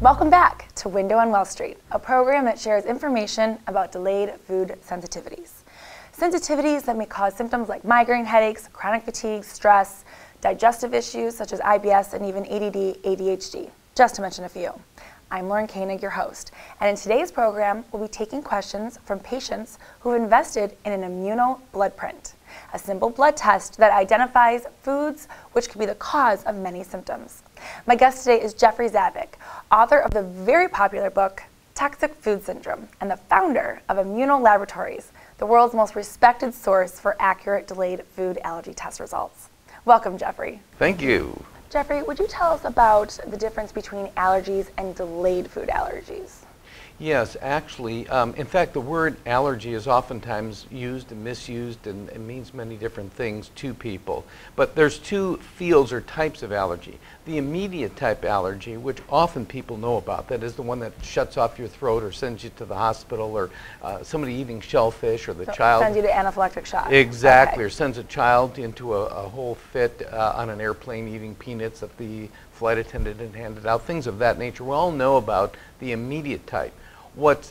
Welcome back to Window on Wall Street, a program that shares information about delayed food sensitivities. Sensitivities that may cause symptoms like migraine headaches, chronic fatigue, stress, digestive issues such as IBS, and even ADD, ADHD, just to mention a few. I'm Lauren Koenig, your host, and in today's program, we'll be taking questions from patients who have invested in an immunobloodprint, a simple blood test that identifies foods which could be the cause of many symptoms. My guest today is Jeffrey Zavik, author of the very popular book, Toxic Food Syndrome, and the founder of Immuno Laboratories, the world's most respected source for accurate delayed food allergy test results. Welcome, Jeffrey. Thank you. Jeffrey, would you tell us about the difference between allergies and delayed food allergies? Yes, actually, in fact, the word allergy is oftentimes used and misused and it means many different things to people. But there's two fields or types of allergy. The immediate type allergy, which often people know about, that is the one that shuts off your throat or sends you to the hospital, or somebody eating shellfish, or the child sends you to anaphylactic shock. Exactly, okay. Or sends a child into a whole fit on an airplane eating peanuts that the flight attendant had handed out, things of that nature. We all know about the immediate type.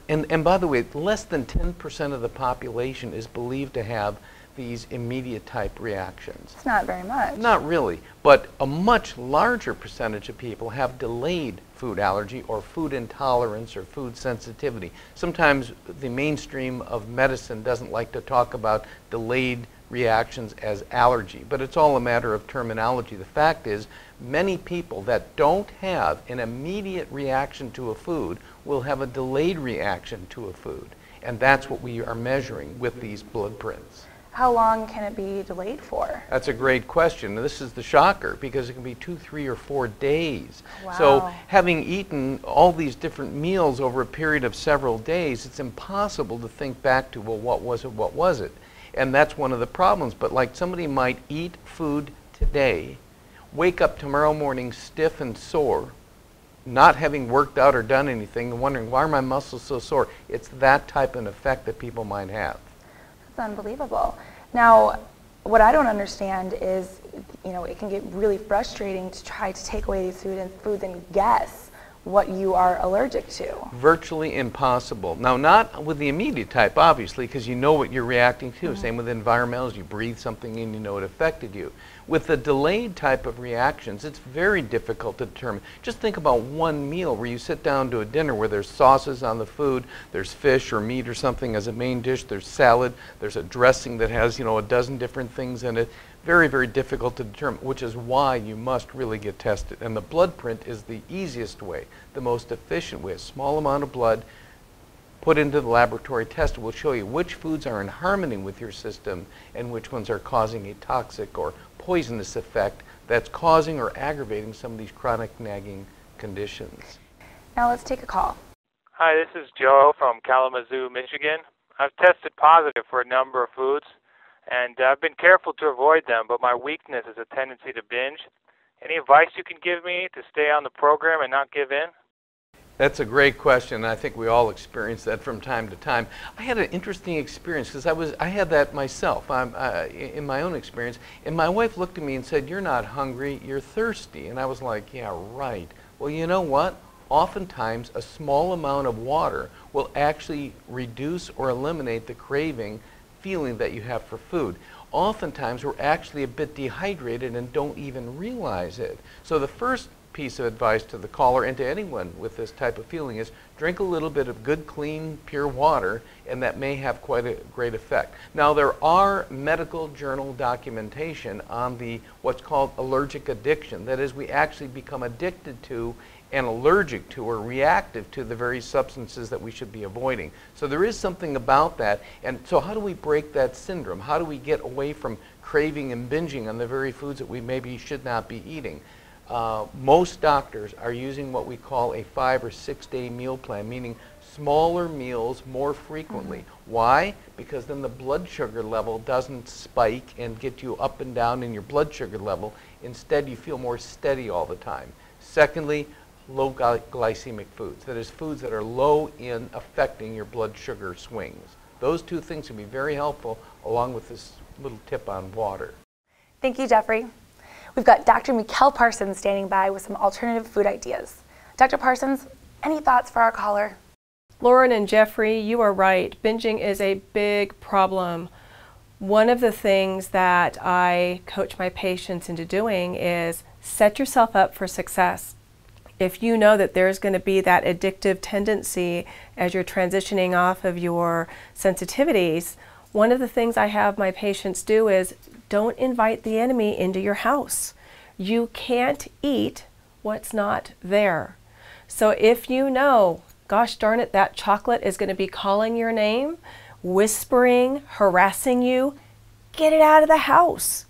And by the way, less than 10% of the population is believed to have these immediate type reactions. It's not very much. Not really, but a much larger percentage of people have delayed food allergy or food intolerance or food sensitivity. Sometimes the mainstream of medicine doesn't like to talk about delayed reactions as allergy, but it's all a matter of terminology. The fact is, many people that don't have an immediate reaction to a food will have a delayed reaction to a food, and that's what we are measuring with these blood prints. How long can it be delayed for? That's a great question. This is the shocker, because it can be 2, 3, or 4 days. Wow. So having eaten all these different meals over a period of several days, it's impossible to think back to, well, what was it? And that's one of the problems. But like somebody might eat food today, wake up tomorrow morning stiff and sore, not having worked out or done anything, and wondering, why are my muscles so sore? It's that type of effect that people might have. That's unbelievable. Now, what I don't understand is, it can get really frustrating to try to take away these foods and guess what you are allergic to. Virtually impossible. Now, not with the immediate type, obviously, because you know what you're reacting to. Mm-hmm. Same with environmentals. You breathe something in, you know it affected you. With the delayed type of reactions, it's very difficult to determine. Just think about one meal where you sit down to a dinner where there's sauces on the food, there's fish or meat or something as a main dish, there's salad, there's a dressing that has, a dozen different things in it. Very, very difficult to determine, which is why you must really get tested. And the blood print is the easiest way, the most efficient way. A small amount of blood put into the laboratory test will show you which foods are in harmony with your system and which ones are causing a toxic or poisonous effect that's causing or aggravating some of these chronic nagging conditions. Now let's take a call. Hi, this is Joe from Kalamazoo, Michigan. I've tested positive for a number of foods, and I've been careful to avoid them, but my weakness is a tendency to binge. Any advice you can give me to stay on the program and not give in? That's a great question. I think we all experience that from time to time. I had an interesting experience because I had that myself in my own experience. And my wife looked at me and said, "You're not hungry, you're thirsty." And I was like, "Yeah, right." Well, you know what? Oftentimes, a small amount of water will actually reduce or eliminate the craving feeling that you have for food. Oftentimes, we're actually a bit dehydrated and don't even realize it. So the first piece of advice to the caller and to anyone with this type of feeling is drink a little bit of good, clean, pure water, and that may have quite a great effect. Now, there are medical journal documentation on what's called allergic addiction. That is, we actually become addicted to and allergic to or reactive to the very substances that we should be avoiding. So there is something about that. And so how do we break that syndrome? How do we get away from craving and binging on the very foods that we maybe should not be eating? Most doctors are using what we call a 5 or 6 day meal plan, meaning smaller meals more frequently. Mm-hmm. Why? Because then the blood sugar level doesn't spike and get you up and down in your blood sugar level. Instead, you feel more steady all the time. Secondly, low glycemic foods. That is, foods that are low in affecting your blood sugar swings. Those two things can be very helpful, along with this little tip on water. Thank you, Jeffrey. We've got Dr. Mikkel Parsons standing by with some alternative food ideas. Dr. Parsons, any thoughts for our caller? Lauren and Jeffrey, you are right. Binging is a big problem. One of the things that I coach my patients into doing is set yourself up for success. If you know that there's going to be that addictive tendency as you're transitioning off of your sensitivities, one of the things I have my patients do is don't invite the enemy into your house. You can't eat what's not there. So if you know, gosh darn it, that chocolate is going to be calling your name, whispering, harassing you, get it out of the house.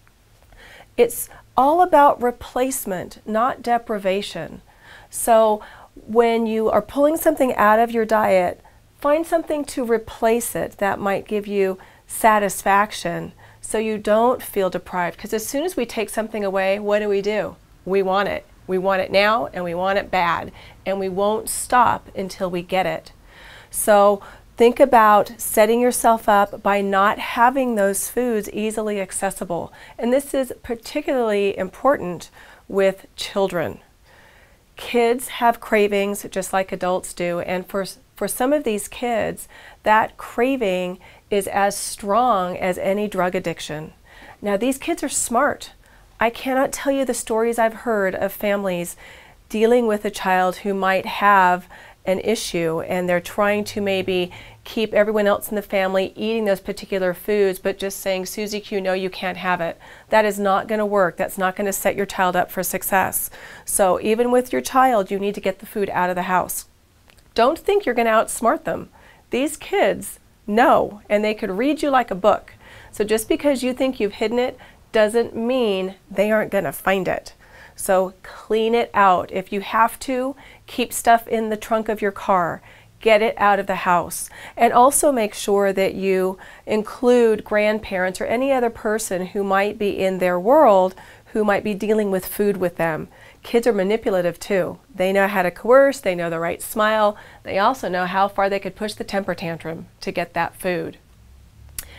It's all about replacement, not deprivation. So when you are pulling something out of your diet, find something to replace it that might give you satisfaction so you don't feel deprived. Because as soon as we take something away, what do? We want it. We want it now and we want it bad. And we won't stop until we get it. So think about setting yourself up by not having those foods easily accessible. And this is particularly important with children. Kids have cravings just like adults do, and for some of these kids, that craving is as strong as any drug addiction. Now, these kids are smart. I cannot tell you the stories I've heard of families dealing with a child who might have an issue and they're trying to maybe keep everyone else in the family eating those particular foods, but just saying, Susie Q, no, you can't have it. That is not going to work. That's not going to set your child up for success. So even with your child, you need to get the food out of the house. Don't think you're going to outsmart them. These kids know, and they could read you like a book. So just because you think you've hidden it doesn't mean they aren't going to find it. So clean it out. If you have to, keep stuff in the trunk of your car. Get it out of the house. And also make sure that you include grandparents or any other person who might be in their world who might be dealing with food with them. Kids are manipulative too. They know how to coerce, they know the right smile, they also know how far they could push the temper tantrum to get that food.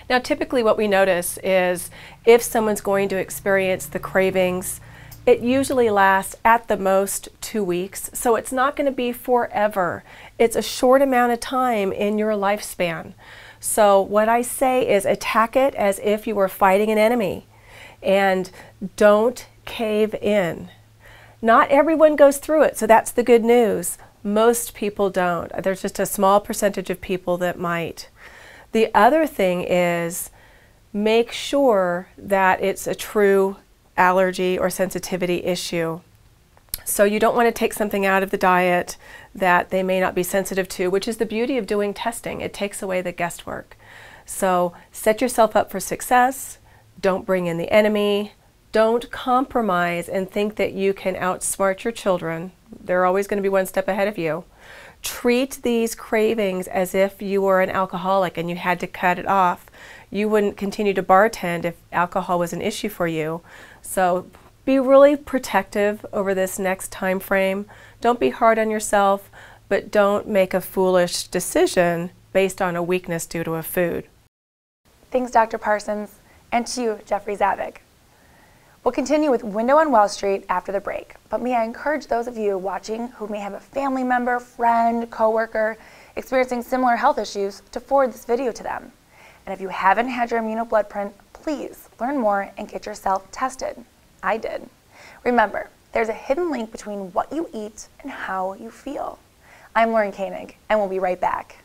Now typically what we notice is if someone's going to experience the cravings, it usually lasts at the most 2 weeks, so it's not going to be forever. It's a short amount of time in your lifespan. So what I say is attack it as if you were fighting an enemy and don't cave in. Not everyone goes through it, so that's the good news. Most people don't. There's just a small percentage of people that might. The other thing is make sure that it's a true allergy or sensitivity issue. So you don't want to take something out of the diet that they may not be sensitive to, which is the beauty of doing testing. It takes away the guesswork. So set yourself up for success. Don't bring in the enemy. Don't compromise and think that you can outsmart your children. They're always going to be one step ahead of you. Treat these cravings as if you were an alcoholic and you had to cut it off. You wouldn't continue to bartend if alcohol was an issue for you. So be really protective over this next time frame. Don't be hard on yourself, but don't make a foolish decision based on a weakness due to a food. Thanks, Dr. Parsons, and to you, Jeffrey Zavik. We'll continue with Window on Wall Street after the break, but may I encourage those of you watching who may have a family member, friend, coworker experiencing similar health issues to forward this video to them. And if you haven't had your immunoblood please learn more and get yourself tested. I did. Remember, there's a hidden link between what you eat and how you feel. I'm Lauren Koenig, and we'll be right back.